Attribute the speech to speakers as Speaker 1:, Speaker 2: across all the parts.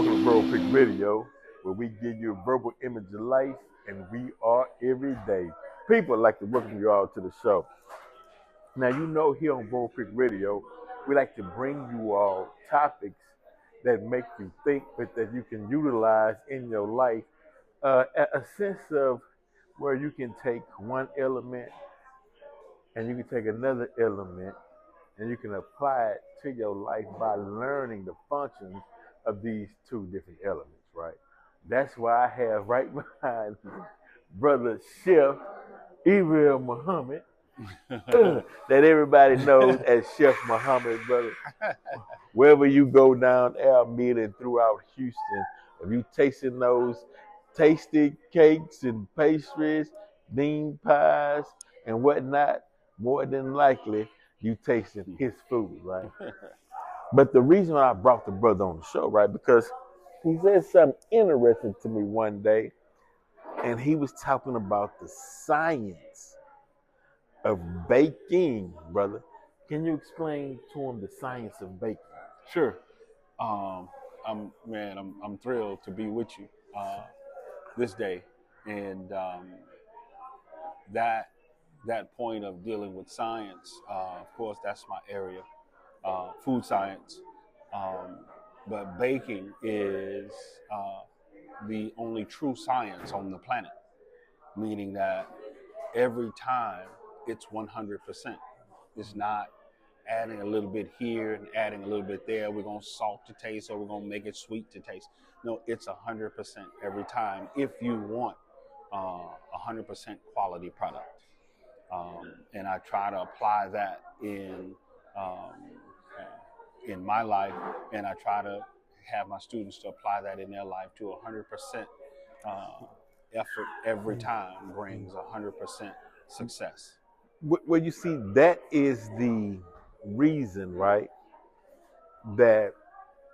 Speaker 1: Welcome to Verbal Pick Radio, where we give you a verbal image of life, and we are every day. People, I'd like to welcome you all to the show. Now, you know, here on Verbal Pick Radio, we like to bring you all topics that make you think, but that you can utilize in your life. A sense of where you can take one element and you can take another element and you can apply it to your life by learning the functions of these two different elements, right? That's why I have right behind me brother Chef Evil Muhammad, that everybody knows as Chef Muhammad, brother. Wherever you go down Alameda and throughout Houston, if you tasting those tasty cakes and pastries, bean pies, and whatnot, more than likely you tasting his food, right? But the reason I brought the brother on the show, right, because he said something interesting to me one day, and he was talking about the science of baking, brother. Can you explain to him the science of baking?
Speaker 2: Sure. Um, I'm thrilled to be with you this day, and that that point of dealing with science, of course, that's my area, food science. Um, but baking is the only true science on the planet, meaning that every time it's 100%. It's not adding a little bit here and adding a little bit there. We're gonna salt to taste, or we're gonna make it sweet to taste. No, it's 100% every time. If you want 100% quality product, and I try to apply that um, in my life, and I try to have my students to apply that in their life to 100% effort every time brings 100% success.
Speaker 1: Well, you see, that is the reason, right, that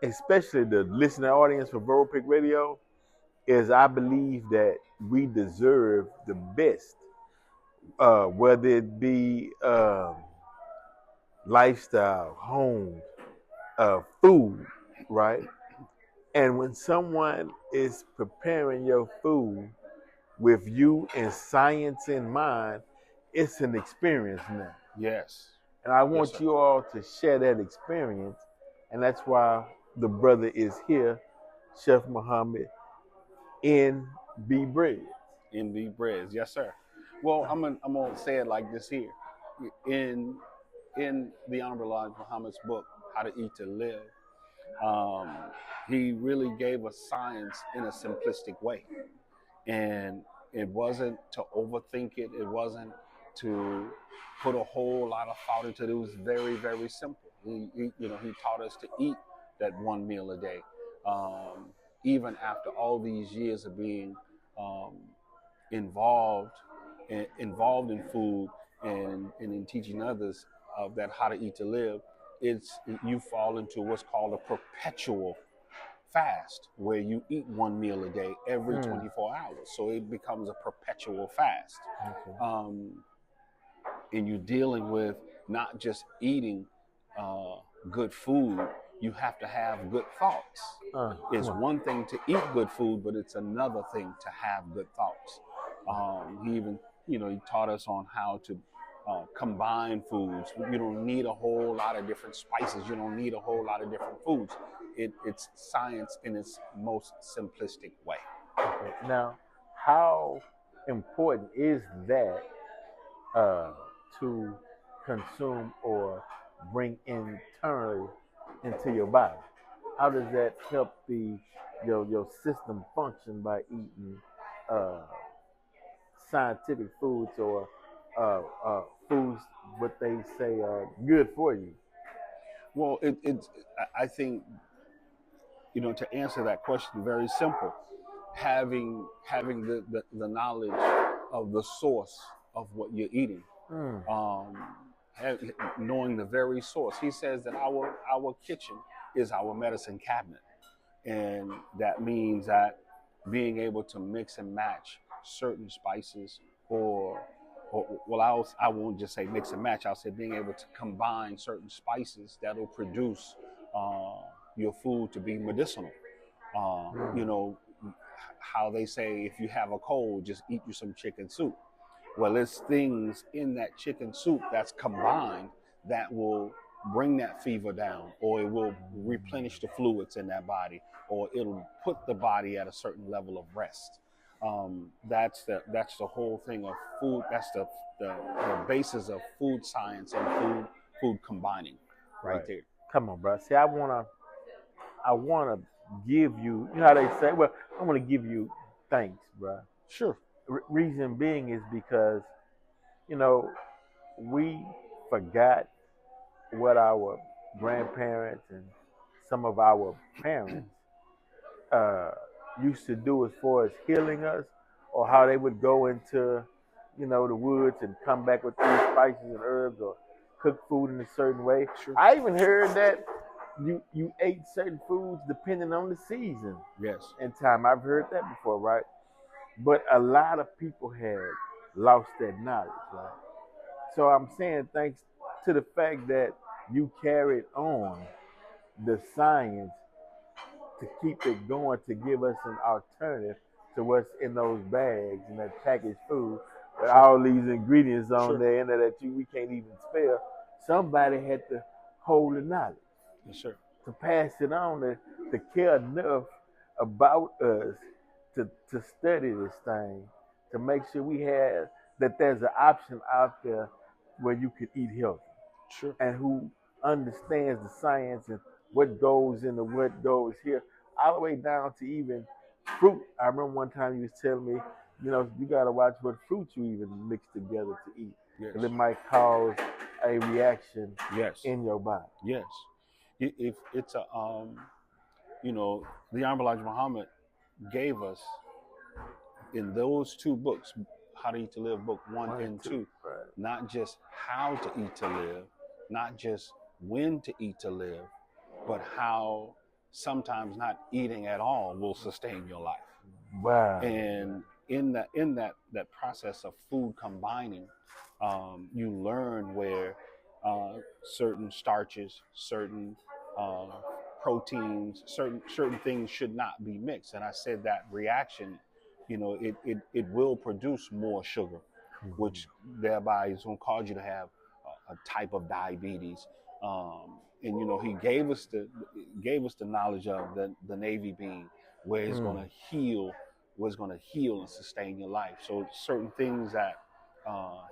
Speaker 1: especially the listening audience for Verbal Pick Radio is I believe that we deserve the best, whether it be lifestyle, home, food, right? And when someone is preparing your food with you and science in mind, it's an experience now.
Speaker 2: Yes.
Speaker 1: And I
Speaker 2: Yes,
Speaker 1: want
Speaker 2: sir.
Speaker 1: you all to share that experience. And that's why the brother is here, Chef Muhammad, in B Bread.
Speaker 2: NB Breads. Yes, sir. Well, I'm gonna say it like this here. In in the Honorable Elijah Muhammad's book, How to Eat to Live, um, he really gave us science in a simplistic way. And it wasn't to overthink it. It wasn't to put a whole lot of thought into it. It was very, very simple. He taught us to eat that one meal a day, um, even after all these years of being um, involved involved in food and in teaching others of that how to eat to live. It's you fall into what's called a perpetual fast, where you eat one meal a day every
Speaker 1: Mm.
Speaker 2: 24 hours. So it becomes a perpetual fast.
Speaker 1: Okay.
Speaker 2: Um, and you're dealing with not just eating uh, good food, you have to have good thoughts.
Speaker 1: Come
Speaker 2: It's
Speaker 1: on.
Speaker 2: one thing to eat good food, but it's another thing to have good thoughts. He even, he taught us on how to combine foods. You don't need a whole lot of different spices. You don't need a whole lot of different foods. It's science in its most simplistic way.
Speaker 1: Okay. Now, how important is that uh, to consume or bring internally into your body? How does that help your system function by eating uh, scientific foods or foods what they say are good for you?
Speaker 2: Well, I think, to answer that question, very simple. Having the knowledge of the source of what you're eating,
Speaker 1: Mm.
Speaker 2: um, knowing the very source. He says that our kitchen is our medicine cabinet, and that means that being able to mix and match certain spices, or well, I won't just say mix and match. I'll say being able to combine certain spices that'll produce uh, your food to be medicinal. You know, how they say if you have a cold, just eat you some chicken soup. Well, there's things in that chicken soup that's combined that will bring that fever down, or it will replenish the fluids in that body, or it'll put the body at a certain level of rest. That's the whole thing of food. That's the basis of food science and food combining, right there.
Speaker 1: Come on, bro. See, I wanna give you. You know how they say? Well, I want to give you thanks, bro.
Speaker 2: Sure.
Speaker 1: Reason being is because you know we forgot what our grandparents and some of our parents uh, used to do as far as healing us, or how they would go into, the woods and come back with these spices and herbs, or cook food in a certain way.
Speaker 2: Sure.
Speaker 1: I even heard that you ate certain foods depending on the season
Speaker 2: Yes.
Speaker 1: and time. I've heard that before, right? But a lot of people had lost that knowledge, right? So I'm saying thanks to the fact that you carried on the science to keep it going, to give us an alternative to what's in those bags and that packaged food with all these ingredients on
Speaker 2: Sure.
Speaker 1: there and that we can't even spell. Somebody had to hold the knowledge
Speaker 2: Yes, sir.
Speaker 1: to pass it on, to care enough about us to study this thing, to make sure we have that there's an option out there where you could eat healthy,
Speaker 2: Sure.
Speaker 1: and who understands the science and what goes into what goes here, all the way down to even fruit. I remember one time you was telling me, you gotta watch what fruits you even mix together to eat,
Speaker 2: Yes.
Speaker 1: because it might cause a reaction
Speaker 2: Yes.
Speaker 1: in your body.
Speaker 2: Yes. If it's a the Honorable Elijah Muhammad gave us in those two books, How to Eat to Live, book 1 and 2,
Speaker 1: Right.
Speaker 2: not just how to eat to live, not just when to eat to live, but how sometimes not eating at all will sustain your life.
Speaker 1: Wow.
Speaker 2: And in that process of food combining, you learn where certain starches, certain proteins, certain things should not be mixed. And I said that reaction, it will produce more sugar, which thereby is going to cause you to have a type of diabetes. And he gave us the knowledge of the navy bean, where it's going to heal, and sustain your life. So certain things that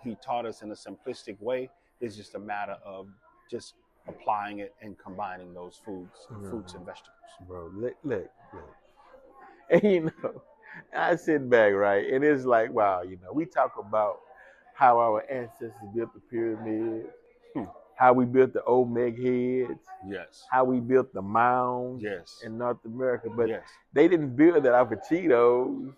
Speaker 2: he taught us in a simplistic way is just a matter of just applying it and combining those fruits and vegetables.
Speaker 1: Bro, look. And I sit back, right, and it's like, wow, we talk about how our ancestors built the pyramids, how we built the Olmec heads,
Speaker 2: Yes.
Speaker 1: how we built the mounds
Speaker 2: Yes.
Speaker 1: in North America, but
Speaker 2: Yes.
Speaker 1: they didn't build it off of Cheetos.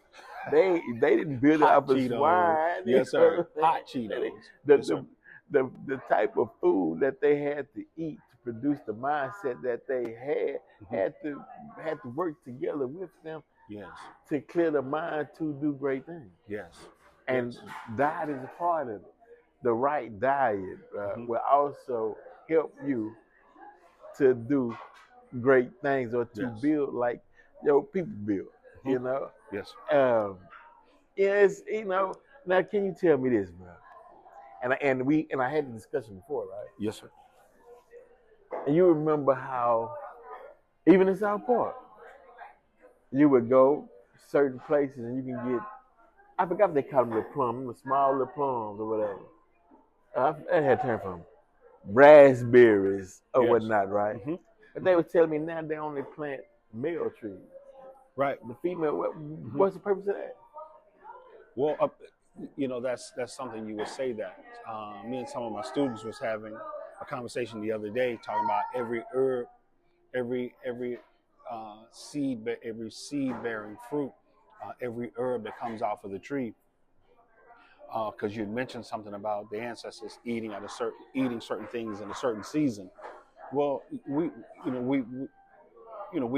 Speaker 1: They didn't build it
Speaker 2: Hot
Speaker 1: off of
Speaker 2: Cheetos.
Speaker 1: swine.
Speaker 2: Yes, sir. Hot Cheetos. Yes, sir.
Speaker 1: The type of food that they had to eat to produce the mindset that they had to work together with them
Speaker 2: Yes.
Speaker 1: to clear the mind to do great things.
Speaker 2: Yes.
Speaker 1: And diet is a part of it. The right diet will also help you to do great things, or to build like people build.
Speaker 2: Yes.
Speaker 1: Yes. Now can you tell me this, bro? And I had the discussion before, right?
Speaker 2: Yes, sir.
Speaker 1: And you remember how even in South Park, you would go certain places and you can get, I forgot what they call them, the plum, the small little plums or whatever. That had turned from raspberries or whatnot, right?
Speaker 2: Mm-hmm.
Speaker 1: But they were telling me now they only plant male trees.
Speaker 2: Right.
Speaker 1: The female, what's the purpose of that?
Speaker 2: Well, that's something you would say that. Me and some of my students was having a conversation the other day talking about every herb, every seed bearing fruit, every herb that comes off of the tree. Because you mentioned something about the ancestors eating certain things in a certain season. Well, we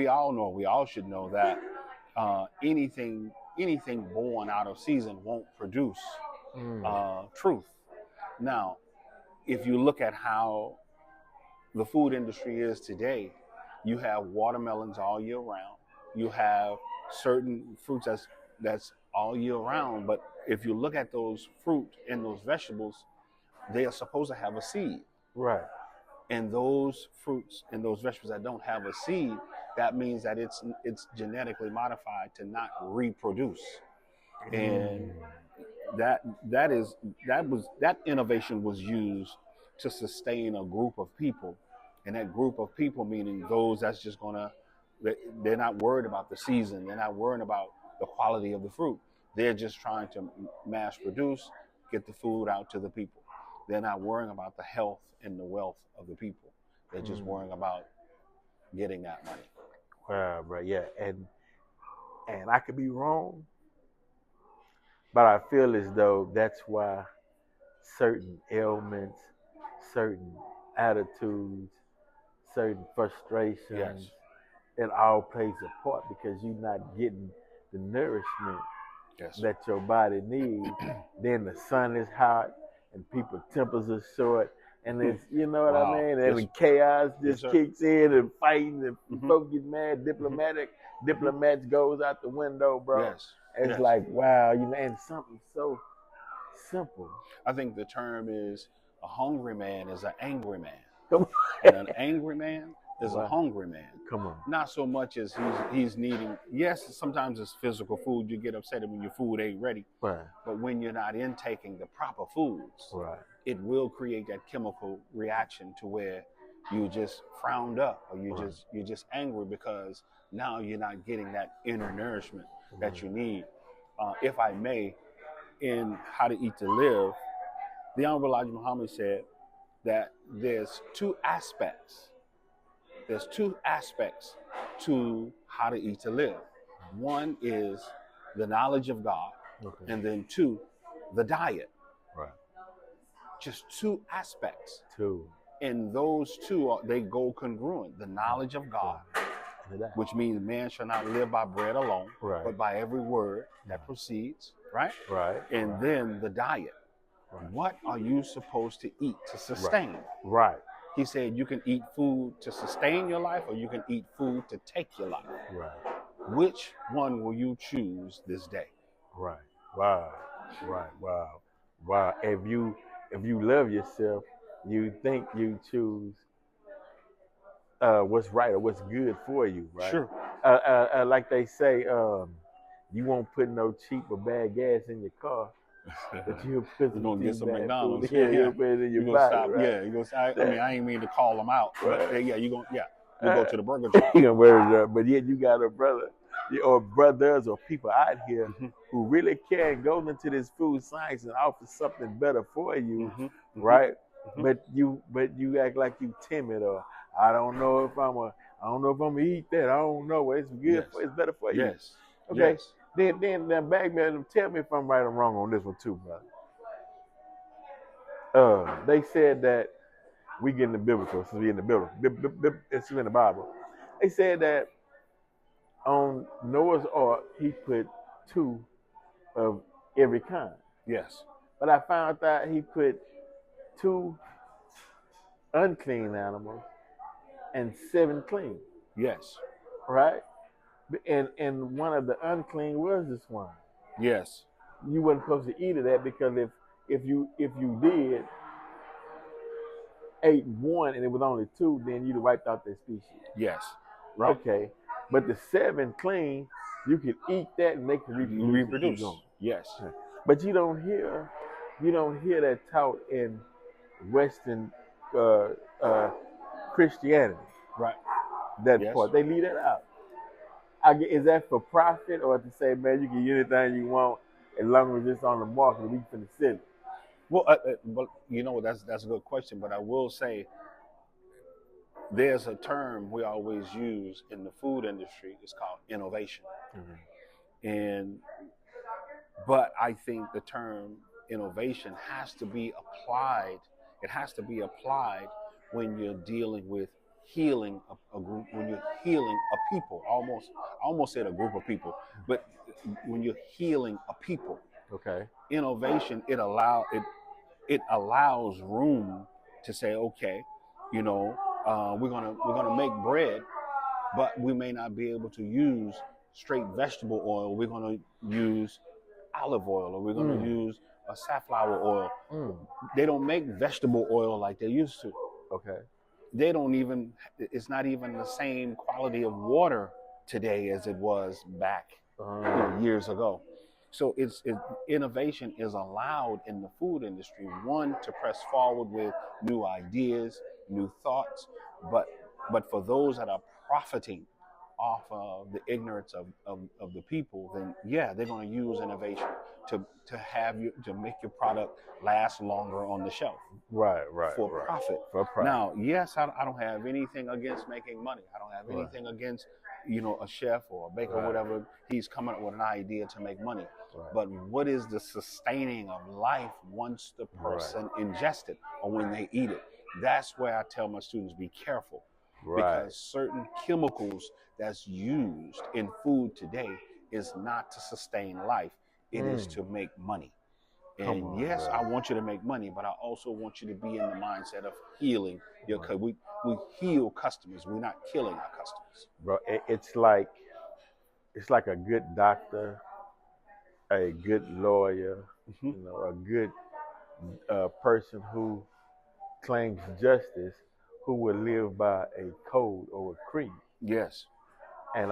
Speaker 2: all know, we all should know that anything born out of season won't produce truth. Now, if you look at how the food industry is today, you have watermelons all year round. you have certain fruits that's all year round. But if you look at those fruit and those vegetables, they are supposed to have a seed.
Speaker 1: Right.
Speaker 2: And those fruits and those vegetables that don't have a seed, that means that it's genetically modified to not reproduce. And that innovation was used to sustain a group of people, and that group of people meaning those that's just gonna, they're not worried about the season, they're not worried about the quality of the fruit, they're just trying to mass produce, get the food out to the people. They're not worrying about the health and the wealth of the people. They're just worrying about getting that money.
Speaker 1: Wow, bro. Yeah, and I could be wrong, but I feel as though that's why certain ailments, certain attitudes, certain frustrations,
Speaker 2: Yes.
Speaker 1: it all plays a part because you're not getting the nourishment
Speaker 2: Yes.
Speaker 1: that your body needs. Then the sun is hot and people's tempers are short. And it's, you know what
Speaker 2: Wow.
Speaker 1: I mean? And
Speaker 2: Yes.
Speaker 1: the chaos
Speaker 2: Yes,
Speaker 1: just
Speaker 2: sir.
Speaker 1: kicks in and fighting and
Speaker 2: Mhm.
Speaker 1: folks get mad. Diplomats goes out the window, bro.
Speaker 2: Yes.
Speaker 1: It's
Speaker 2: Yes.
Speaker 1: like, wow, you know, and something so simple.
Speaker 2: I think the term is a hungry man is an angry man.
Speaker 1: Come
Speaker 2: And an angry man is a
Speaker 1: Wow.
Speaker 2: hungry man.
Speaker 1: Come on.
Speaker 2: Not so much as he's needing, yes, sometimes it's physical food. You get upset when your food ain't ready.
Speaker 1: Right.
Speaker 2: But when you're not intaking the proper foods,
Speaker 1: Right.
Speaker 2: it will create that chemical reaction to where you just frowned up, or you're just angry because now you're not getting that inner nourishment that you need. If I may, in How to Eat to Live, the Honorable Elijah Muhammad said that there's two aspects. There's two aspects to How to Eat to Live. One is the knowledge of God,
Speaker 1: Okay.
Speaker 2: and then two, the diet.
Speaker 1: Right.
Speaker 2: Just two aspects.
Speaker 1: Two.
Speaker 2: And those two, they go congruent. The knowledge of God, which means man shall not live by bread alone,
Speaker 1: Right.
Speaker 2: but by every word that proceeds, right?
Speaker 1: Right.
Speaker 2: And
Speaker 1: right.
Speaker 2: then the diet.
Speaker 1: Right.
Speaker 2: What are you supposed to eat to sustain?
Speaker 1: Right.
Speaker 2: He said you can eat food to sustain your life, or you can eat food to take your life.
Speaker 1: Right.
Speaker 2: Which one will you choose this day?
Speaker 1: Right. Wow. Right. Wow. Wow. If you love yourself, you think you choose what's right or what's good for you, right?
Speaker 2: Sure.
Speaker 1: Like they say, you won't put no cheap or bad gas in your car, but you'll put
Speaker 2: You're gonna get some
Speaker 1: bad
Speaker 2: McDonald's.
Speaker 1: food. Yeah, you'll put it in your body,
Speaker 2: stop.
Speaker 1: right?
Speaker 2: Yeah, you gonna. I mean, I ain't mean to call them out, but
Speaker 1: Right.
Speaker 2: yeah, you gonna. Yeah, you go to the burger joint.
Speaker 1: You gonna wear it up, but yet you got a brother or brothers or people out here who really care and goes into this food science and offers something better for you, right? But you act like you timid, or I don't know if I'm gonna eat that. I don't know. It's good.
Speaker 2: Yes.
Speaker 1: It's better for you.
Speaker 2: Yes.
Speaker 1: Okay.
Speaker 2: Yes.
Speaker 1: Then bag man, tell me if I'm right or wrong on this one too, brother. They said that we get in the biblical, since we in the biblical, it's in the Bible. They said that on Noah's Ark he put 2 of every kind,
Speaker 2: Yes.
Speaker 1: but I found out he put 2 unclean animals and 7 clean,
Speaker 2: Yes.
Speaker 1: right? And one of the unclean was the swine.
Speaker 2: Yes.
Speaker 1: You weren't supposed to eat of that because if you did ate 1 and it was only 2, then you'd have wiped out that species.
Speaker 2: Yes. Right.
Speaker 1: Okay, but the 7 clean, you can eat that and they can reproduce.
Speaker 2: Yes.
Speaker 1: But you don't hear that taught in Western Christianity.
Speaker 2: Right.
Speaker 1: That
Speaker 2: Yes.
Speaker 1: part, they leave that out. Is that for profit or to say, man, you can eat anything you want as long as it's on the market, we can sell it?
Speaker 2: Well, but you know, that's a good question. But I will say, there's a term we always use in the food industry. It's called innovation. But I think the term innovation has to be applied. It has to be applied when you're dealing with healing a group, when you're healing a people. I almost said a group of people, but when you're healing a people.
Speaker 1: Okay.
Speaker 2: Innovation, it allows room to say, okay, you know, we're gonna make bread, but we may not be able to use straight vegetable oil. We're going to use olive oil, or we're going to use a safflower oil. They don't make vegetable oil like they used to.
Speaker 1: Okay.
Speaker 2: They don't even, it's not even the same quality of water today as it was back years ago. So innovation is allowed in the food industry, one, to press forward with new ideas, new thoughts, but for those that are profiting off of the ignorance of the people, then yeah, they're going to use innovation to make your product last longer on the shelf.
Speaker 1: Right.
Speaker 2: For profit.
Speaker 1: For profit.
Speaker 2: Now, yes, I don't have anything against making money. I don't have anything against, a chef or a baker or whatever. He's coming up with an idea to make money.
Speaker 1: Right.
Speaker 2: But what is the sustaining of life once the person ingests it or when they eat it? That's where I tell my students, be careful. Because certain chemicals that's used in food today is not to sustain life. It is to make money. And yes, I want you to make money, but I also want you to be in the mindset of healing. We heal customers. We're not killing our customers.
Speaker 1: Bro, it's like a good doctor, a good lawyer, a good person who claims justice, who will live by a code or a creed.
Speaker 2: Yes.
Speaker 1: And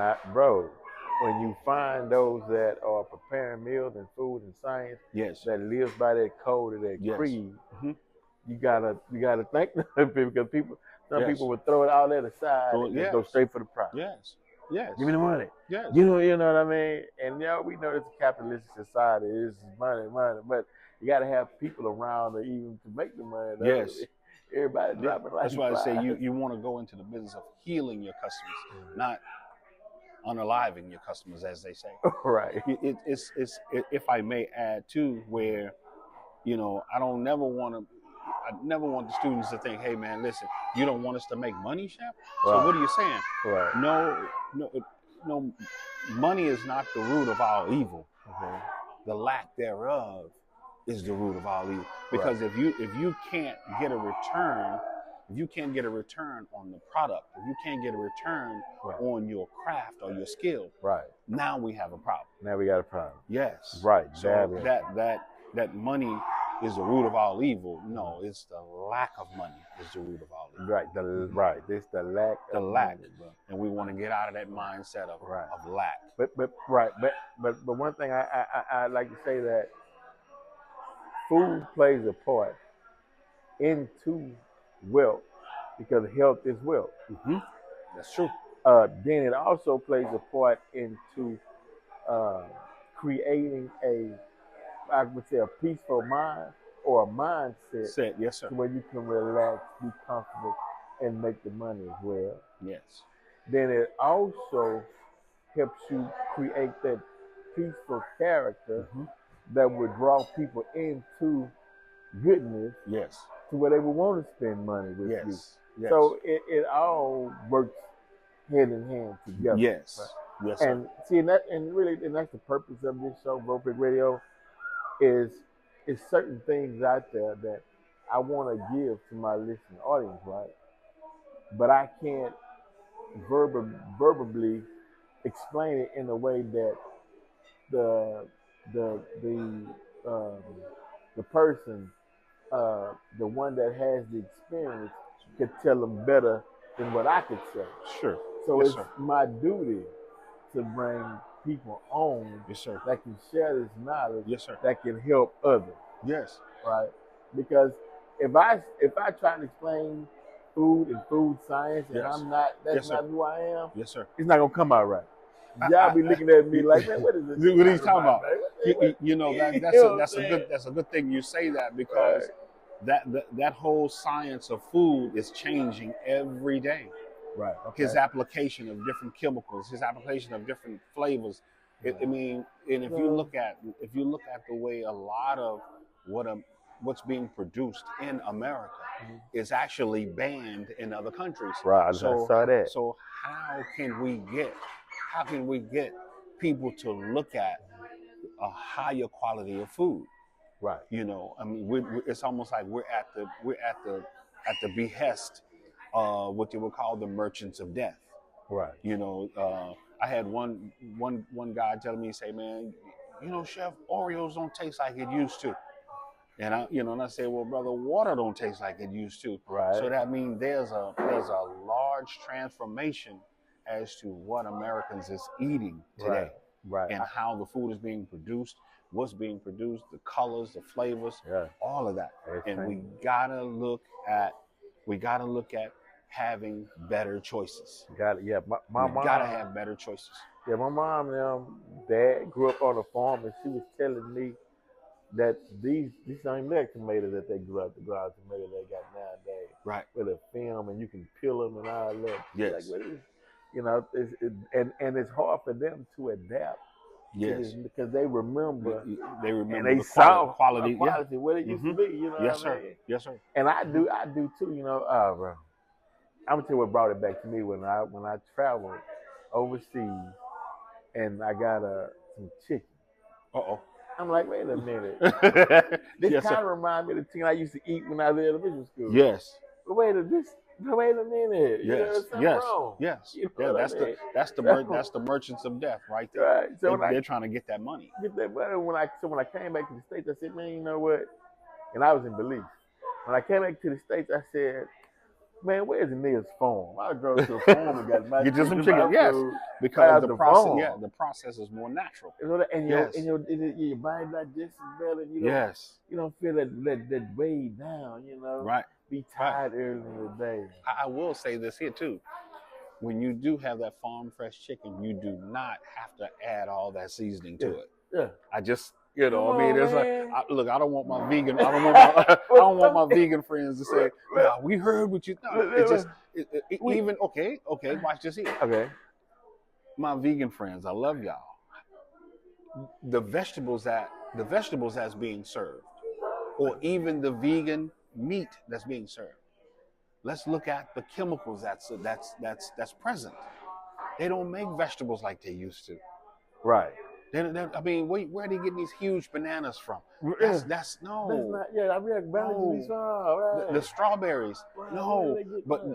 Speaker 1: when you find those that are preparing meals and food and science that lives by that code or that creed, you gotta thank them because some people would throw it all that aside and just go straight for the profit.
Speaker 2: Yes.
Speaker 1: Give me the money.
Speaker 2: Yes.
Speaker 1: You know what I mean? And we know it's a capitalistic society. It's money, but you gotta have people around to make the money.
Speaker 2: Yes.
Speaker 1: Everybody dropping like
Speaker 2: that's why I say you want to go into the business of healing your customers, not unaliving your customers, as they say.
Speaker 1: Right.
Speaker 2: It's if I may add too, where I never want the students to think, hey man, listen, you don't want us to make money, chef? So what are you saying?
Speaker 1: Right.
Speaker 2: No, money is not the root of all evil. The lack thereof is the root of all evil. Because if you can't get a return, if you can't get a return on the product, if you can't get a return on your craft or your skill, now we have a problem.
Speaker 1: Now we got a problem.
Speaker 2: Yes.
Speaker 1: Right.
Speaker 2: So that money is the root of all evil. No, it's the lack of money is the root of all evil.
Speaker 1: Right. It's the lack.
Speaker 2: Money, and we want to get out of that mindset of lack.
Speaker 1: But one thing I like to say that food plays a part into wealth because health is wealth.
Speaker 2: That's true.
Speaker 1: Then it also plays a part into creating I would say a peaceful mind or a mindset.
Speaker 2: Yes, sir.
Speaker 1: Where you can relax, be comfortable, and make the money as well.
Speaker 2: Yes.
Speaker 1: Then it also helps you create that peaceful character that would draw people into goodness.
Speaker 2: Yes.
Speaker 1: To where they would want to spend money with you.
Speaker 2: Yes.
Speaker 1: So it all works hand in hand together.
Speaker 2: Yes.
Speaker 1: Right?
Speaker 2: Yes.
Speaker 1: And see, and that's the purpose of this show, Vopic Radio, is certain things out there that I want to give to my listening audience, right? But I can't verbally explain it in a way that the person, the one that has the experience, could tell them better than what I could say.
Speaker 2: Sure.
Speaker 1: So it's my duty to bring people on that can share this knowledge that can help others.
Speaker 2: Yes.
Speaker 1: Right? Because if I try to explain food and food science and that's not who I am, it's not gonna come out right. Y'all be looking at me like, man, what is this?
Speaker 2: What are you talking about? That's a good thing you say that, because that whole science of food is changing every day.
Speaker 1: Right. Okay.
Speaker 2: His application of different chemicals, his application of different flavors. And if you look at the way a lot of what's being produced in America is actually banned in other countries.
Speaker 1: Right. I saw that.
Speaker 2: So how can we get people to look at a higher quality of food?
Speaker 1: Right.
Speaker 2: It's almost like we're at the behest of what they would call the merchants of death.
Speaker 1: Right.
Speaker 2: You know, I had one guy telling me, say, man, you know, Chef, Oreos don't taste like it used to. And I say, well, brother, water don't taste like it used to.
Speaker 1: Right.
Speaker 2: So that means there's a large transformation as to what Americans is eating today,
Speaker 1: Right.
Speaker 2: and how the food is being produced, what's being produced, the colors, the flavors,
Speaker 1: Yeah.
Speaker 2: all of that.
Speaker 1: It's
Speaker 2: And we
Speaker 1: changing.
Speaker 2: gotta look at having better choices.
Speaker 1: Got it. Yeah. My
Speaker 2: We
Speaker 1: mom.
Speaker 2: gotta have better choices.
Speaker 1: Yeah, my mom and dad grew up on a farm, and she was telling me that these same leg tomatoes that they grew up, the garage tomatoes they got nowadays,
Speaker 2: Right.
Speaker 1: with a film and you can peel them and all that.
Speaker 2: Yes.
Speaker 1: Like, what is, you know, and it's hard for them to adapt.
Speaker 2: Yes.
Speaker 1: Because they remember.
Speaker 2: They remember
Speaker 1: And they
Speaker 2: the
Speaker 1: saw
Speaker 2: quality.
Speaker 1: what it used to be. You know
Speaker 2: Yes,
Speaker 1: what I
Speaker 2: sir.
Speaker 1: mean?
Speaker 2: Yes, sir.
Speaker 1: And I do too. You know, bro. I'm gonna tell you what brought it back to me when I traveled overseas and I got some chicken.
Speaker 2: Uh-oh.
Speaker 1: I'm like, wait a minute.
Speaker 2: This
Speaker 1: This kind of reminds me of the chicken I used to eat when I was in elementary school.
Speaker 2: Yes.
Speaker 1: But wait a minute. You know,
Speaker 2: Yes.
Speaker 1: something
Speaker 2: Yes.
Speaker 1: wrong.
Speaker 2: Yes.
Speaker 1: You know
Speaker 2: Yeah,
Speaker 1: what I mean?
Speaker 2: that's the merchants of death right there.
Speaker 1: Right. So
Speaker 2: They're trying to get that money.
Speaker 1: get that money, when I came back to the States, I said, man, you know what? And I was in Belize. When I came back to the States, I said, man, where's the nearest farm? I drove to a farm and got my
Speaker 2: Get you some
Speaker 1: chicken.
Speaker 2: chicken. Yes. Because the process is more natural.
Speaker 1: You know, and
Speaker 2: Yes.
Speaker 1: your body digests better. You
Speaker 2: Yes.
Speaker 1: You don't feel that way down. You know.
Speaker 2: Right.
Speaker 1: Be tired early in the day.
Speaker 2: I will say this here too. When you do have that farm fresh chicken, you do not have to add all that seasoning to it.
Speaker 1: Yeah.
Speaker 2: I just,
Speaker 1: Come on,
Speaker 2: it's
Speaker 1: man.
Speaker 2: like, look, I don't want my vegan, I don't want my vegan friends to say, well, we heard what you thought. It's just, even, okay, watch this here.
Speaker 1: Okay.
Speaker 2: My vegan friends, I love y'all. The vegetables that's being served, or even the vegan meat that's being served. Let's look at the chemicals that's present. They don't make vegetables like they used to.
Speaker 1: Right.
Speaker 2: I mean, where are they getting these huge bananas from? No.
Speaker 1: That's not. Yeah, I mean, balance right.
Speaker 2: The strawberries.
Speaker 1: Right.
Speaker 2: No. But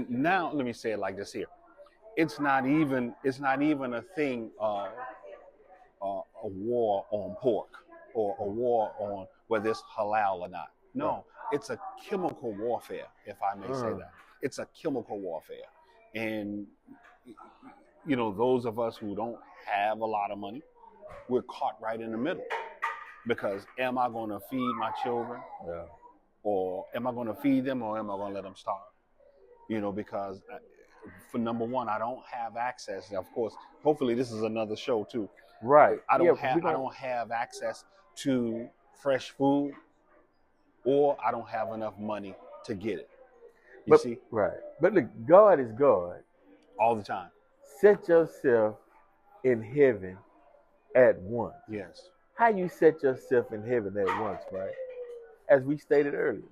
Speaker 2: now, let me say it like this here. It's not even a thing. A war on pork or a war on whether it's halal or not. No, it's a chemical warfare, if I may say that. It's a chemical warfare. And, you know, those of us who don't have a lot of money, we're caught right in the middle. Because am I going to feed my children?
Speaker 1: Yeah.
Speaker 2: Or am I going to feed them, or am I going to let them starve? You know, because for number one, I don't have access. Of course, hopefully this is another show too.
Speaker 1: Right.
Speaker 2: I don't have access to fresh food, or I don't have enough money to get it. You see?
Speaker 1: Right. But look, God is God.
Speaker 2: All the time.
Speaker 1: Set yourself in heaven at once.
Speaker 2: Yes.
Speaker 1: How you set yourself in heaven at once, right? As we stated earlier.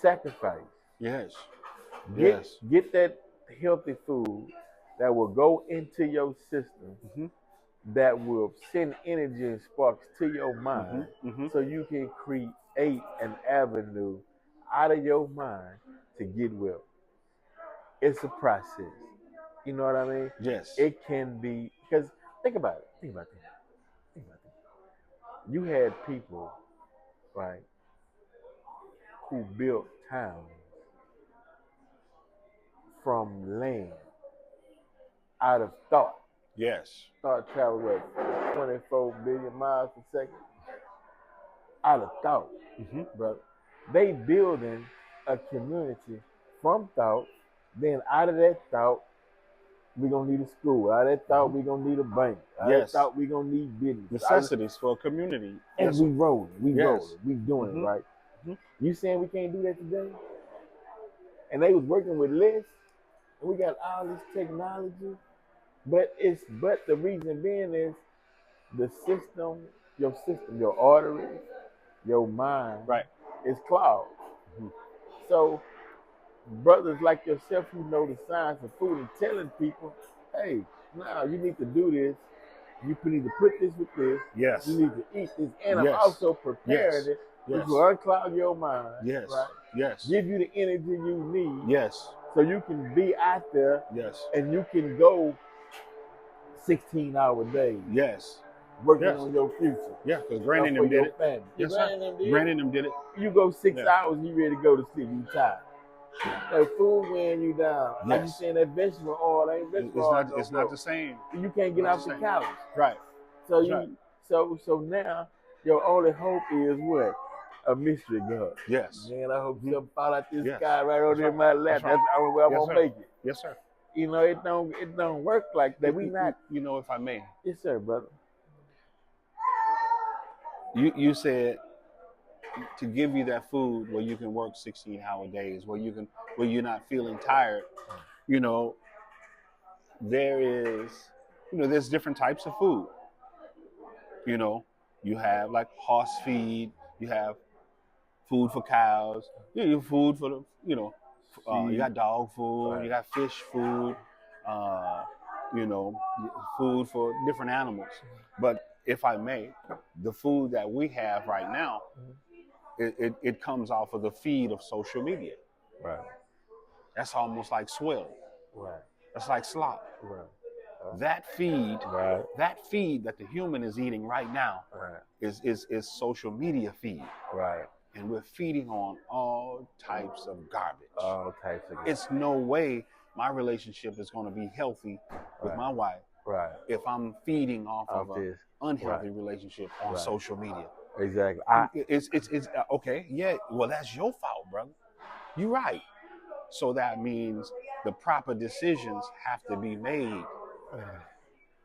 Speaker 1: Sacrifice.
Speaker 2: Yes.
Speaker 1: Get that healthy food that will go into your system, that will send energy and sparks to your mind, so you can create an avenue out of your mind to get well. It's a process. You know what I mean?
Speaker 2: Yes.
Speaker 1: It can be, because think about it. You had people, right, who built towns from land out of thought.
Speaker 2: Yes.
Speaker 1: Thought traveled 24 billion miles per second. Out of thought, brother. They building a community from thought. Then out of that thought, we're gonna need a school. Out of that thought, we're gonna need a bank. Out of that thought, we're gonna need business.
Speaker 2: Necessities for a community.
Speaker 1: And we rolling. We doing it, right? You saying we can't do that today? And they was working with less, and we got all this technology. But the reason being is the system, your arteries, your mind, is clogged. So brothers like yourself who know the science of food and telling people, hey, now you need to do this. You need to put this with this.
Speaker 2: Yes.
Speaker 1: You need to eat this. And I'm also preparing it which
Speaker 2: Yes.
Speaker 1: will unclog your mind,
Speaker 2: Yes.
Speaker 1: right?
Speaker 2: Yes.
Speaker 1: Give you the energy you need
Speaker 2: Yes.
Speaker 1: so you can be out there
Speaker 2: Yes.
Speaker 1: and you can go 16-hour days
Speaker 2: Yes.
Speaker 1: working
Speaker 2: Yes.
Speaker 1: on your future
Speaker 2: Yeah, because Granny and
Speaker 1: for
Speaker 2: them did
Speaker 1: your
Speaker 2: it.
Speaker 1: family.
Speaker 2: Yes,
Speaker 1: Granny
Speaker 2: sir.
Speaker 1: and them did
Speaker 2: Granny
Speaker 1: it.
Speaker 2: and them did it.
Speaker 1: You go 6
Speaker 2: Yeah.
Speaker 1: hours, you ready to go to sleep. You tired. That food weighing you down. Like you
Speaker 2: Yes.
Speaker 1: saying, that vegetable oil ain't vegetable oil no
Speaker 2: It's
Speaker 1: more.
Speaker 2: not the same.
Speaker 1: You can't get
Speaker 2: Not
Speaker 1: off
Speaker 2: the
Speaker 1: the
Speaker 2: same.
Speaker 1: couch.
Speaker 2: Right.
Speaker 1: So
Speaker 2: That's
Speaker 1: you
Speaker 2: right.
Speaker 1: so now your only hope is what? A mystery God.
Speaker 2: Yes.
Speaker 1: Man, I hope
Speaker 2: Mhm.
Speaker 1: something fall out this
Speaker 2: Yes.
Speaker 1: sky right
Speaker 2: That's
Speaker 1: over in
Speaker 2: right.
Speaker 1: my lap.
Speaker 2: That's right.
Speaker 1: That's the only way I'm
Speaker 2: Yes,
Speaker 1: gonna
Speaker 2: sir.
Speaker 1: make it.
Speaker 2: Yes, sir.
Speaker 1: You know, it don't work like that. We not.
Speaker 2: You know, if I may,
Speaker 1: Yes, sir, brother.
Speaker 2: you said to give you that food where you can work 16-hour days, where you're not feeling tired. You know, there's different types of food. You know, you have like horse feed, you have food for cows, you have food for you got dog food,
Speaker 1: Right.
Speaker 2: you got fish food, uh, food for different animals. But if I may, the food that we have right now, it comes off of the feed of social media.
Speaker 1: Right.
Speaker 2: That's almost like swill.
Speaker 1: Right.
Speaker 2: That's like slop.
Speaker 1: Right.
Speaker 2: That feed,
Speaker 1: Right.
Speaker 2: that feed that the human is eating right now
Speaker 1: Right.
Speaker 2: is social media feed.
Speaker 1: Right.
Speaker 2: And we're feeding on all types of garbage.
Speaker 1: All types of.
Speaker 2: It's no way my relationship is going to be healthy with
Speaker 1: Right.
Speaker 2: my wife
Speaker 1: Right.
Speaker 2: if I'm feeding off of an
Speaker 1: this.
Speaker 2: unhealthy relationship on
Speaker 1: Right.
Speaker 2: social media.
Speaker 1: Exactly.
Speaker 2: It's okay. Yeah. Well, that's your fault, brother. You're right. So that means the proper decisions have to be made.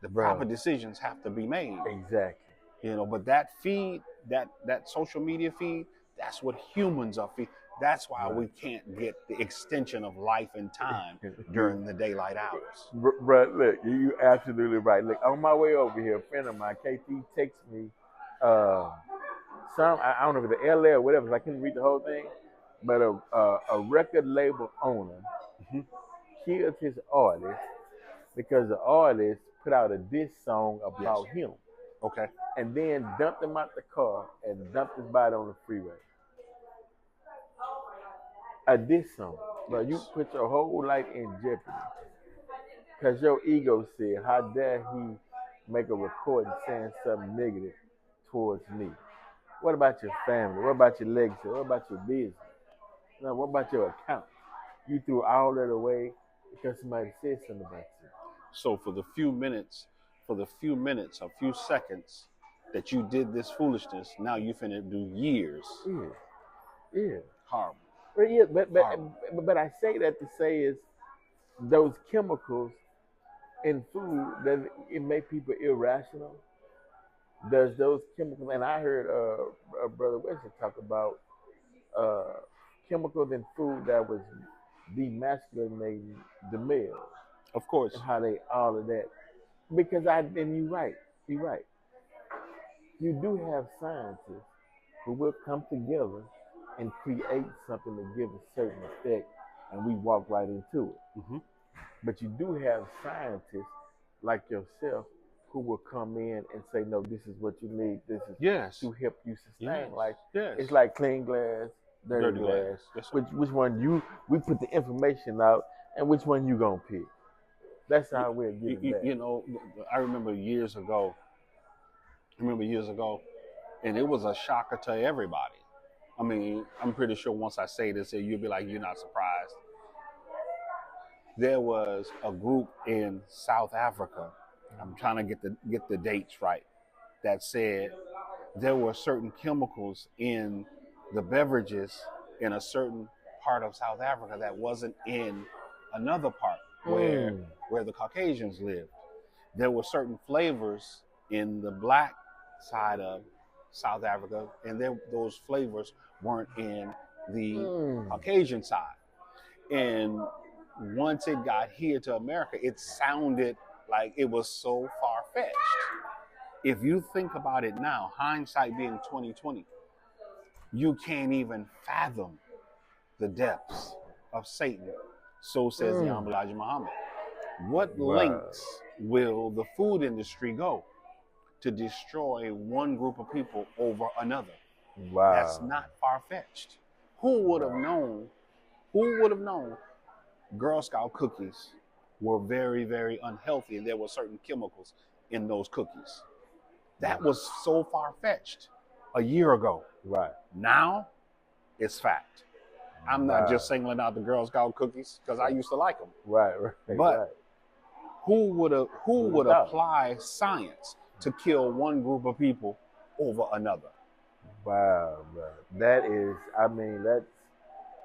Speaker 2: The proper decisions have to be made.
Speaker 1: Exactly.
Speaker 2: You know, but that feed, that social media feed, that's what humans are feed. That's why we can't get the extension of life and time during the daylight hours.
Speaker 1: Bro, look, you absolutely right. Look, on my way over here, a friend of mine, KT, texted me I don't know if it's the LA or whatever, 'cause I couldn't read the whole thing, but a record label owner killed his artist because the artist put out a diss song about him.
Speaker 2: Okay.
Speaker 1: And then dumped him out the car and dumped his body on the freeway. A diss song. But you put your whole life in jeopardy. Because your ego said, how dare he make a recording saying something negative towards me? What about your family? What about your legacy? What about your business? Now, what about your account? You threw all that away because somebody said something about you.
Speaker 2: So for the few minutes, a few seconds that you did this foolishness, now you finna do years.
Speaker 1: Yeah.
Speaker 2: Horrible.
Speaker 1: But yeah, but I say that to say is those chemicals in food that it make people irrational. Does those chemicals, and I heard Brother Wesley talk about chemicals in food that was demasculinating the male.
Speaker 2: Of course.
Speaker 1: And how they all of that. Because and you're right. You do have scientists who will come together and create something to give a certain effect, and we walk right into it.
Speaker 2: Mm-hmm.
Speaker 1: But you do have scientists like yourself who will come in and say, no, this is what you need. This is to help you sustain life. It's like clean glass, dirty glass.
Speaker 2: Yes,
Speaker 1: which one we put the information out, and which one you gonna pick. That's how we're getting back.
Speaker 2: You know, I remember years ago, and it was a shocker to everybody. I mean, I'm pretty sure once I say this, you'll be like, you're not surprised. There was a group in South Africa, I'm trying to get the dates right, that said there were certain chemicals in the beverages in a certain part of South Africa that wasn't in another part where the Caucasians lived. There were certain flavors in the black side of South Africa, and those flavors weren't in the Caucasian side. And once it got here to America, it sounded like it was so far-fetched. If you think about it now, hindsight being 2020, you can't even fathom the depths of Satan. So says the Honorable Elijah Muhammad. What lengths will the food industry go to destroy one group of people over another?
Speaker 1: Wow.
Speaker 2: That's not far-fetched. Who would have known? Who would have known Girl Scout cookies were very, very unhealthy, and there were certain chemicals in those cookies? That was so far-fetched a year ago.
Speaker 1: Right.
Speaker 2: Now, it's fact. I'm not
Speaker 1: Wow.
Speaker 2: just singling out the Girl Scout cookies because I used to like them.
Speaker 1: Right.
Speaker 2: But
Speaker 1: right.
Speaker 2: who would
Speaker 1: doubt?
Speaker 2: apply science to kill one group of people over another?
Speaker 1: Wow, bro. That is, I mean, that's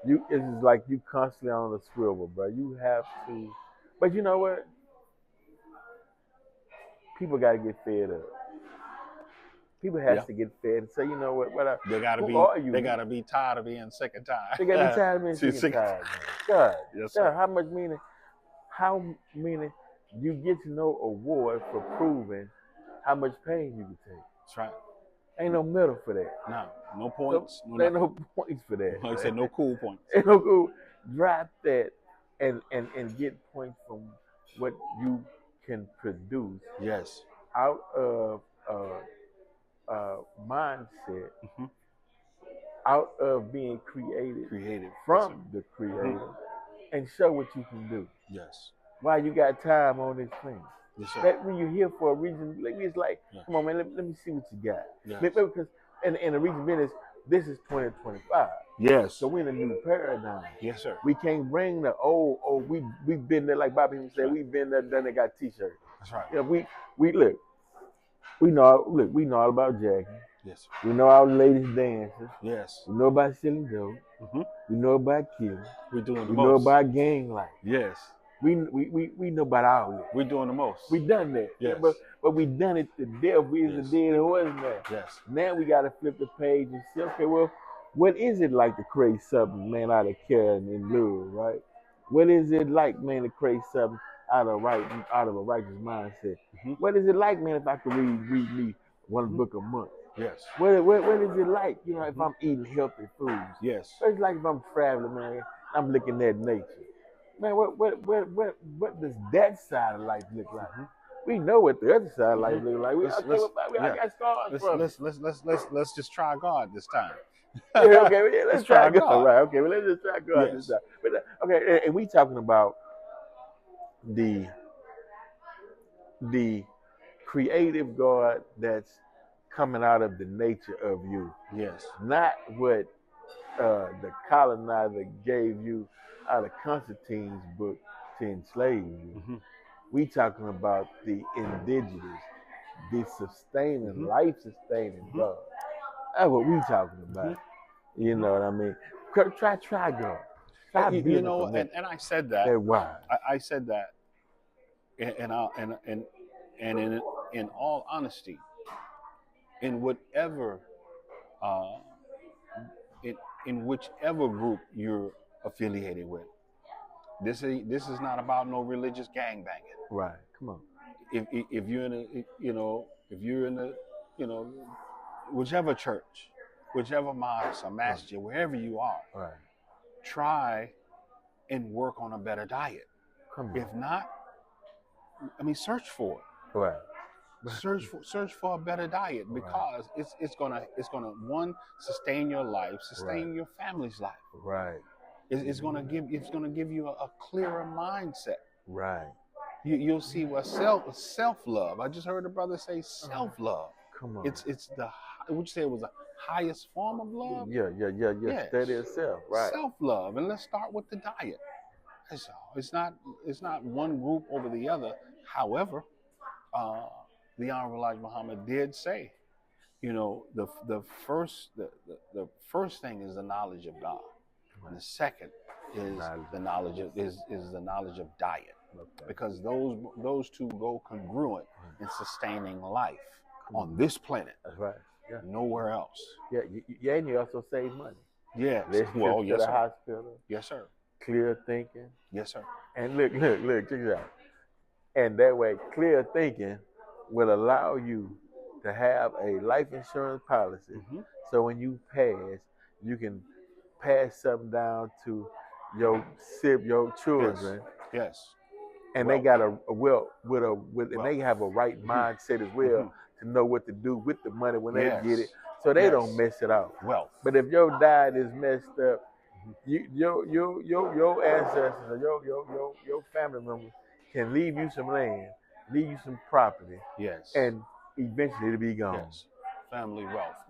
Speaker 1: you. It's like you constantly on the swivel, bro. You have to, but you know what? People got to get fed up. People has to get fed and say, you know what?
Speaker 2: They gotta
Speaker 1: who
Speaker 2: be.
Speaker 1: are you?
Speaker 2: They gotta be tired of being sick and tired.
Speaker 1: They got to be tired of being sick and tired, man. God,
Speaker 2: Yes,
Speaker 1: God,
Speaker 2: sir.
Speaker 1: how many you get to know award for proving how much pain you can take?
Speaker 2: That's right.
Speaker 1: Ain't no medal for that.
Speaker 2: No points.
Speaker 1: So, ain't no points for that.
Speaker 2: Like I said, no cool points.
Speaker 1: Ain't no cool. Drop that and get points from what you can produce
Speaker 2: Yes.
Speaker 1: out of mindset, out of being creative from the creator, and show what you can do.
Speaker 2: Yes.
Speaker 1: Why you got time on this thing?
Speaker 2: Yes, sir.
Speaker 1: That when you're here for a reason, like it's like, come on, man, let me see what you got.
Speaker 2: Yes.
Speaker 1: Because and the reason being is this is 2025.
Speaker 2: Yes.
Speaker 1: So we're in a new paradigm.
Speaker 2: Yes, sir.
Speaker 1: We can't bring the old. We've been there, like Bobby said.
Speaker 2: Right.
Speaker 1: We've been there, done it, got T-shirts.
Speaker 2: That's right.
Speaker 1: Yeah, we look. We know all about jacking.
Speaker 2: Yes.
Speaker 1: We know our ladies dancing.
Speaker 2: Yes.
Speaker 1: We know about selling dope. We know about killing.
Speaker 2: We're doing the
Speaker 1: We
Speaker 2: most.
Speaker 1: know about gang life.
Speaker 2: Yes.
Speaker 1: We know about all that.
Speaker 2: We're doing the most.
Speaker 1: We done that.
Speaker 2: Yes.
Speaker 1: But we done it to death. We is the dead horse man.
Speaker 2: Yes.
Speaker 1: Now we got to flip the page and say, okay, well, what is it like to create something, man, out of care and love, right? What is it like, man, to create something out of a righteous mindset? What is it like, man, if I could read me one book a month?
Speaker 2: Yes.
Speaker 1: What is it like, you know, if I'm eating healthy foods?
Speaker 2: Yes.
Speaker 1: What is it like if I'm traveling, man, I'm looking at nature? Man, what does that side of life look like? We know what the other side of life look like. I got scars from it.
Speaker 2: Let's just try God this time.
Speaker 1: Let's try God. Right, okay, well, let's just try God this time. But, okay, and we talking about the creative God that's coming out of the nature of you.
Speaker 2: Yes.
Speaker 1: Not what the colonizer gave you out of Constantine's book to enslave you. We talking about the indigenous, the sustaining, life-sustaining God. That's what we talking about. You know what I mean? Try God. Try
Speaker 2: you know, and I said that.
Speaker 1: Why?
Speaker 2: I said that, and in all honesty, in whatever, in whichever group you're affiliated with, this is not about no religious gangbanging.
Speaker 1: Right. Come on.
Speaker 2: If you're in a whichever church, whichever mosque or masjid, wherever you are,
Speaker 1: right,
Speaker 2: try and work on a better diet.
Speaker 1: Come on.
Speaker 2: If not, I mean, search for it.
Speaker 1: Right.
Speaker 2: Search for a better diet, because it's gonna one, sustain your life, sustain your family's life.
Speaker 1: Right.
Speaker 2: It's gonna give you a clearer mindset.
Speaker 1: Right.
Speaker 2: You'll see what self love. I just heard a brother say self love.
Speaker 1: Come on.
Speaker 2: It's the, would you say it was the highest form of love?
Speaker 1: Yeah.
Speaker 2: Yes.
Speaker 1: That is self. Right.
Speaker 2: Self love, and let's start with the diet. That's all. It's not one group over the other. However, the Honorable Elijah Muhammad did say, you know, the first thing is the knowledge of God, and the second is the knowledge of diet, because those two go congruent in sustaining life on this planet.
Speaker 1: That's right. Yeah.
Speaker 2: Nowhere else.
Speaker 1: Yeah, and you also save money.
Speaker 2: Yeah.
Speaker 1: Well,
Speaker 2: yes,
Speaker 1: to the
Speaker 2: sir.
Speaker 1: hospital.
Speaker 2: Yes, sir.
Speaker 1: Clear thinking.
Speaker 2: Yes, sir.
Speaker 1: And look, check it out. And that way, clear thinking will allow you to have a life insurance policy. So when you pass, you can pass something down to your children.
Speaker 2: Yes.
Speaker 1: And they got and they have a right mindset as well to know what to do with the money when they get it. so they
Speaker 2: Yes.
Speaker 1: don't mess it up.
Speaker 2: Wealth.
Speaker 1: But if your diet is messed up, your ancestors or your family members can leave you some land, leave you some property,
Speaker 2: Yes.
Speaker 1: and eventually it'll be gone.
Speaker 2: Yes. Family wealth.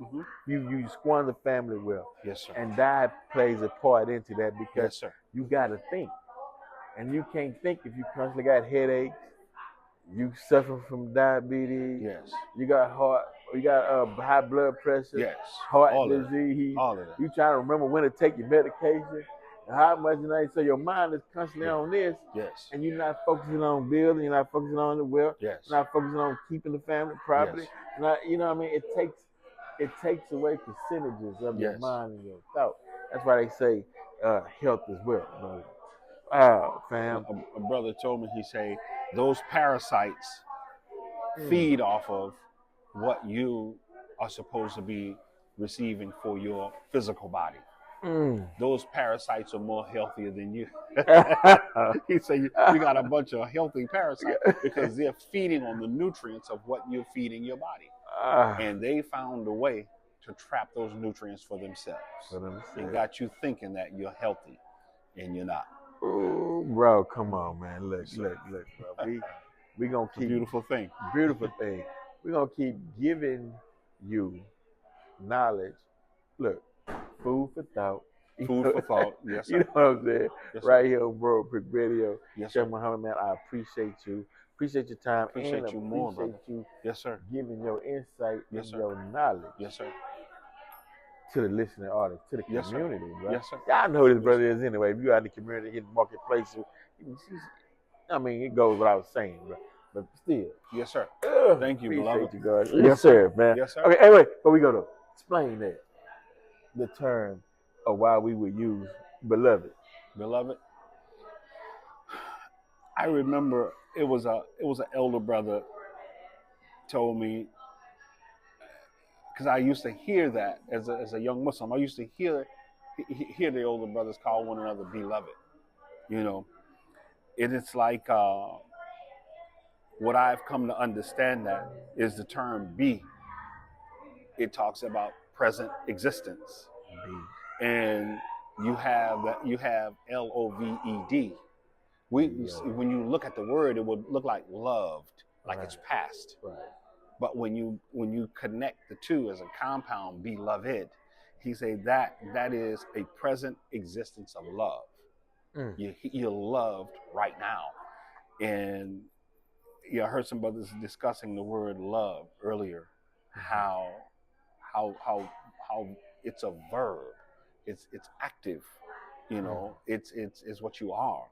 Speaker 1: You squander family wealth.
Speaker 2: Yes, sir.
Speaker 1: And diet plays a part into that because
Speaker 2: Yes, sir.
Speaker 1: you got to think. And you can't think if you constantly got headaches, you suffer from diabetes,
Speaker 2: Yes.
Speaker 1: you got high blood pressure,
Speaker 2: Yes.
Speaker 1: heart
Speaker 2: All of
Speaker 1: disease.
Speaker 2: All of that.
Speaker 1: You trying to remember when to take your medication, and how much so your mind is constantly on this,
Speaker 2: Yes.
Speaker 1: and you're not focusing on building, you're not focusing on the wealth,
Speaker 2: Yes.
Speaker 1: you're not focusing on keeping the family property.
Speaker 2: Yes.
Speaker 1: You know what I mean? It takes away percentages of your
Speaker 2: Yes.
Speaker 1: mind and your thought. That's why they say health is wealth, brother. Oh, fam.
Speaker 2: A brother told me, he say, those parasites feed off of what you are supposed to be receiving for your physical body. Those parasites are more healthier than you. He said, you got a bunch of healthy parasites because they're feeding on the nutrients of what you're feeding your body. And they found a way to trap those nutrients for themselves. And got you thinking that you're healthy, and you're not.
Speaker 1: Oh, bro, come on, man. Look, bro. We gonna keep
Speaker 2: Beautiful thing.
Speaker 1: Beautiful thing. We're gonna keep giving you knowledge. Look, food for thought.
Speaker 2: Food for thought. Yes, sir.
Speaker 1: You know what I'm saying?
Speaker 2: Yes, sir.
Speaker 1: Right here on Bro Brick Radio.
Speaker 2: Yes, sir.
Speaker 1: Sheikh Muhammad, man, I appreciate you. Appreciate your time.
Speaker 2: Appreciate
Speaker 1: and
Speaker 2: you more, brother.
Speaker 1: you
Speaker 2: Yes, sir.
Speaker 1: giving your insight
Speaker 2: Yes,
Speaker 1: and
Speaker 2: sir.
Speaker 1: your knowledge
Speaker 2: Yes, sir.
Speaker 1: to the listening audience, to the
Speaker 2: Yes, sir.
Speaker 1: community, right?
Speaker 2: Yes, sir.
Speaker 1: Y'all know who this brother is anyway. If you out in the community, hit the marketplace, I mean, it goes without saying, bro. But still.
Speaker 2: Yes, sir. Thank you,
Speaker 1: appreciate
Speaker 2: beloved.
Speaker 1: you, guys. Yes, sir, man.
Speaker 2: Yes, sir.
Speaker 1: Okay, anyway, before we go to explain that, the term of why we would use beloved.
Speaker 2: Beloved, I remember it was an elder brother told me, because I used to hear that as a young Muslim. I used to hear the older brothers call one another beloved. You know, it's like what I've come to understand that is the term be. It talks about present existence, and you have LOVED. When you look at the word, it would look like loved, like it's past.
Speaker 1: Right.
Speaker 2: But when you connect the two as a compound, beloved, he say that is a present existence of love. You're loved right now. And I heard some brothers discussing the word love earlier, how it's a verb, it's active, you know, it's what you are,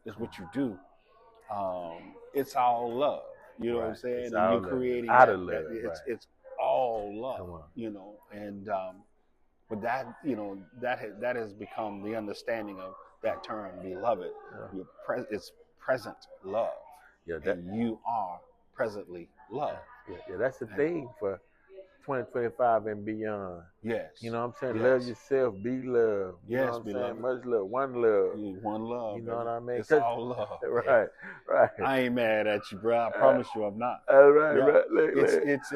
Speaker 2: it's what you do. It's all love, you know what I'm saying?
Speaker 1: It's
Speaker 2: and you're
Speaker 1: love.
Speaker 2: creating
Speaker 1: Out
Speaker 2: that,
Speaker 1: of love,
Speaker 2: it's all love, you know, and but that, you know, that has become the understanding of that term, beloved. It's present love. And you are presently loved.
Speaker 1: Yeah, that's the thing for 2025 and beyond.
Speaker 2: Yes.
Speaker 1: You know what I'm saying?
Speaker 2: Yes.
Speaker 1: Love yourself, be loved. You
Speaker 2: Yes,
Speaker 1: know what I'm
Speaker 2: beloved.
Speaker 1: saying? Much love, one love.
Speaker 2: One love.
Speaker 1: You know what I mean?
Speaker 2: It's all love.
Speaker 1: Right.
Speaker 2: I ain't mad at you, bro. I promise you I'm not.
Speaker 1: Right. Look.
Speaker 2: It's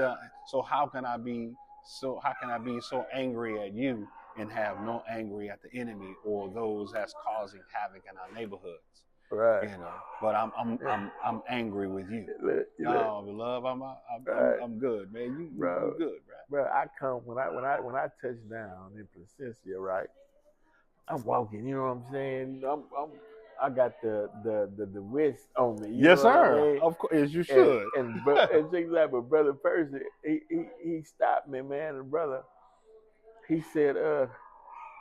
Speaker 2: so how can I be so angry at you and have no angry at the enemy or those that's causing havoc in our neighborhoods?
Speaker 1: Right.
Speaker 2: You know, but I'm angry with you. No, beloved, I'm good, man. You good,
Speaker 1: bro. I come when I touch down in Placencia, right? I'm walking. You know what I'm saying? I got the wrist on me.
Speaker 2: Yes, sir.
Speaker 1: I mean?
Speaker 2: Of course, as you should.
Speaker 1: And things like, but brother Percy, he stopped me, man. And brother, he said,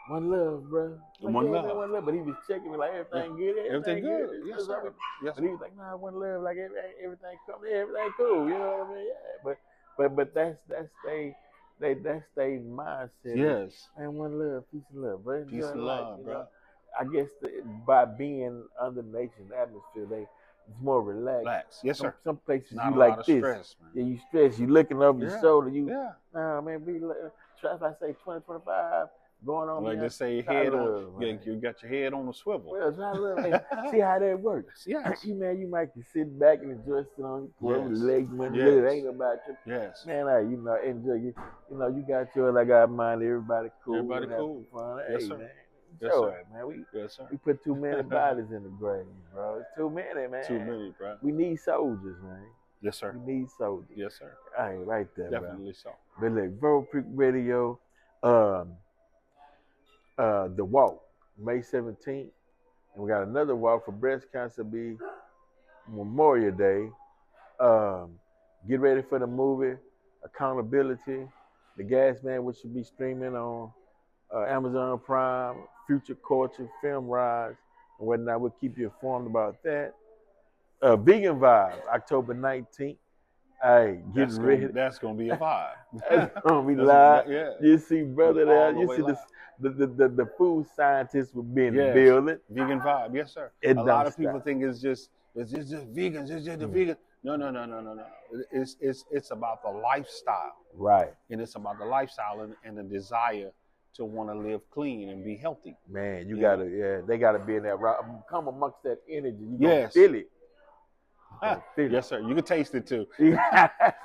Speaker 1: one love, bro.
Speaker 2: One love.
Speaker 1: One love. But he was checking me like everything good.
Speaker 2: Everything good. Yes, sir.
Speaker 1: Yes, but he was like, nah, one love. Like everything cool. You know what I mean? Yeah. But that's they mindset.
Speaker 2: Yes.
Speaker 1: Man, one love, peace and love, bro.
Speaker 2: Peace and love, bro.
Speaker 1: I guess by being under nature's atmosphere, it's more relaxed.
Speaker 2: Yes, sir.
Speaker 1: Some places
Speaker 2: Not
Speaker 1: you
Speaker 2: a
Speaker 1: like
Speaker 2: lot of
Speaker 1: this.
Speaker 2: Stress, man.
Speaker 1: Yeah, you stress. You looking over your shoulder. Nah, man, try if I say 2025, going on.
Speaker 2: Like
Speaker 1: Man,
Speaker 2: they say,
Speaker 1: try
Speaker 2: head on.
Speaker 1: love, man.
Speaker 2: You got your head on a swivel.
Speaker 1: Well, try love. Hey, see how that works.
Speaker 2: Yes.
Speaker 1: You might can sit back and enjoy it on your
Speaker 2: Yes.
Speaker 1: legs, man.
Speaker 2: Yes.
Speaker 1: Look, it ain't about you.
Speaker 2: Yes.
Speaker 1: Man, like, enjoy you. You got yours, I got mine. Everybody cool.
Speaker 2: Everybody
Speaker 1: and having
Speaker 2: cool.
Speaker 1: fun.
Speaker 2: Yes,
Speaker 1: Hey,
Speaker 2: sir.
Speaker 1: man.
Speaker 2: Yes,
Speaker 1: Enjoy
Speaker 2: sir.
Speaker 1: it, man.
Speaker 2: Yes, sir.
Speaker 1: We put too many bodies in the grave, bro. It's too many, man.
Speaker 2: Too many, bro.
Speaker 1: We need soldiers, man.
Speaker 2: Yes, sir.
Speaker 1: We need soldiers.
Speaker 2: Yes, sir.
Speaker 1: I ain't right there,
Speaker 2: Definitely so.
Speaker 1: bro. But look, Verbal Freak Radio, the walk, May 17th. And we got another walk for breast cancer be Memorial Day. Get ready for the movie Accountability, The Gas Man, which should be streaming on Amazon Prime, Future Culture, Film Rise, and whatnot. We'll keep you informed about that. Vegan Vibes, October 19th. Hey, get ready.
Speaker 2: That's gonna be a vibe.
Speaker 1: That's gonna be live.
Speaker 2: Yeah.
Speaker 1: You see, brother, there.
Speaker 2: All the
Speaker 1: You
Speaker 2: way
Speaker 1: see
Speaker 2: live.
Speaker 1: the food scientists will be in the
Speaker 2: Yes.
Speaker 1: building.
Speaker 2: Vegan vibe, yes, sir.
Speaker 1: It
Speaker 2: A lot of
Speaker 1: don't
Speaker 2: people
Speaker 1: stop.
Speaker 2: think it's just vegans, it's just the vegan. No. It's about the lifestyle,
Speaker 1: Right,
Speaker 2: and it's about the lifestyle and the desire to want to live clean and be healthy.
Speaker 1: man. You
Speaker 2: Yeah.
Speaker 1: gotta, they gotta be in that. Come amongst that energy. You
Speaker 2: Yes.
Speaker 1: gonna feel it. Feel it.
Speaker 2: Yes, sir. You can taste it too.
Speaker 1: You
Speaker 2: You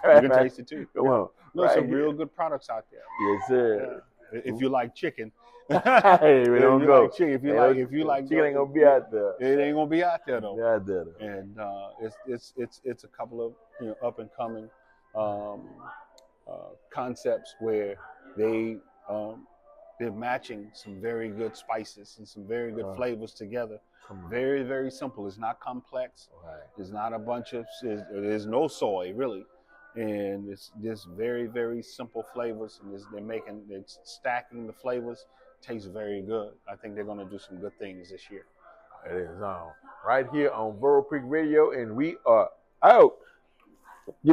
Speaker 2: can taste it too.
Speaker 1: Come on.
Speaker 2: No,
Speaker 1: right
Speaker 2: some
Speaker 1: here.
Speaker 2: real good products out there.
Speaker 1: Yes, sir.
Speaker 2: If you like chicken,
Speaker 1: Hey, we
Speaker 2: if
Speaker 1: don't
Speaker 2: you
Speaker 1: go.
Speaker 2: like chicken, if you like
Speaker 1: chicken ain't gonna be out there.
Speaker 2: it ain't gonna be out there though.
Speaker 1: Be out there. Though.
Speaker 2: And it's a couple of up and coming concepts where they're matching some very good spices and some very good flavors together. Very, very simple. It's not complex.
Speaker 1: Right.
Speaker 2: It's not a bunch of. There's no soy really, and it's just very, very simple flavors. And they're stacking the flavors. Tastes very good. I think they're gonna do some good things this year.
Speaker 1: It is on right here on Verbal Freak Radio, and we are out.